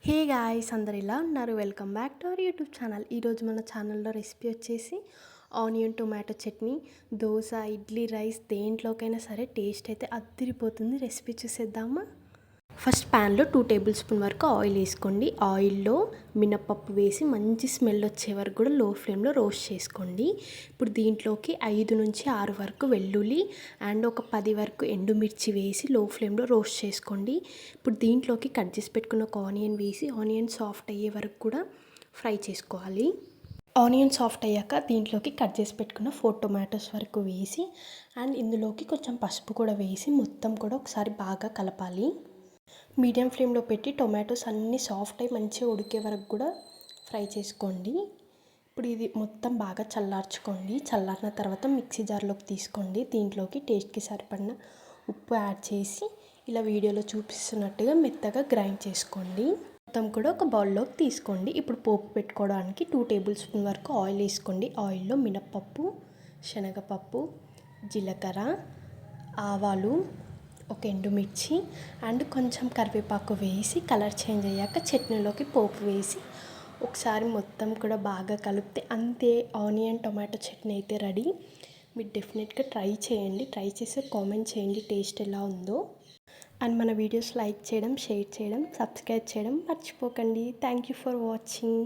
Hey guys, అందరు ఎలా ఉన్నారు? Welcome back to our YouTube channel. ఈరోజు మన ఛానల్లో రెసిపీ వచ్చేసి onion tomato chutney. Dosa, idli, rice దేంట్లోకైనా సరే టేస్ట్ అయితే అద్దిరిపోతుంది. రెసిపీ చూసేద్దామా? ఫస్ట్ ప్యాన్లో 2 టేబుల్ స్పూన్ వరకు ఆయిల్ వేసుకోండి. ఆయిల్లో మినపప్పు వేసి మంచి స్మెల్ వచ్చే వరకు కూడా లో ఫ్లేమ్లో రోస్ట్ చేసుకోండి. ఇప్పుడు దీంట్లోకి 5 నుంచి 6 వరకు వెల్లుల్లి అండ్ ఒక 10 వరకు ఎండుమిర్చి వేసి లో ఫ్లేమ్లో రోస్ట్ చేసుకోండి. ఇప్పుడు దీంట్లోకి కట్ చేసి పెట్టుకున్న ఒక ఆనియన్ వేసి ఆనియన్ సాఫ్ట్ అయ్యే వరకు కూడా ఫ్రై చేసుకోవాలి. ఆనియన్ సాఫ్ట్ అయ్యాక దీంట్లోకి కట్ చేసి పెట్టుకున్న 4 టొమాటోస్ వరకు వేసి అండ్ ఇందులోకి కొంచెం పసుపు కూడా వేసి మొత్తం కూడా ఒకసారి బాగా కలపాలి. మీడియం ఫ్లేమ్లో పెట్టి టొమాటోస్ అన్నీ సాఫ్ట్ అయ్యి మంచిగా ఉడికే వరకు కూడా ఫ్రై చేసుకోండి. ఇప్పుడు ఇది మొత్తం బాగా చల్లార్చుకోండి. చల్లారిన తర్వాత మిక్సీ జార్లోకి తీసుకోండి. దీంట్లోకి టేస్ట్కి సరిపడిన ఉప్పు యాడ్ చేసి ఇలా వీడియోలో చూపిస్తున్నట్టుగా మెత్తగా గ్రైండ్ చేసుకోండి. మొత్తం కూడా ఒక బౌల్లోకి తీసుకోండి. ఇప్పుడు పోపు పెట్టుకోవడానికి 2 టేబుల్ స్పూన్ వరకు ఆయిల్ వేసుకోండి. ఆయిల్లో మినప్పప్పు, శనగపప్పు, జీలకర్ర, ఆవాలు, ఒక ఎండుమిర్చి అండ్ కొంచెం కరివేపాకు వేసి కలర్ చేంజ్ అయ్యాక చట్నీలోకి పోపు వేసి ఒకసారి మొత్తం కూడా బాగా కలిపితే అంతే, ఆనియన్ టొమాటో చట్నీ అయితే రెడీ. మీరు డెఫినెట్గా ట్రై చేయండి. ట్రై చేసి కామెంట్ చేయండి టేస్ట్ ఎలా ఉందో. అండ్ మన వీడియోస్ లైక్ చేయడం, షేర్ చేయడం, సబ్స్క్రైబ్ చేయడం మర్చిపోకండి. Thank you for watching.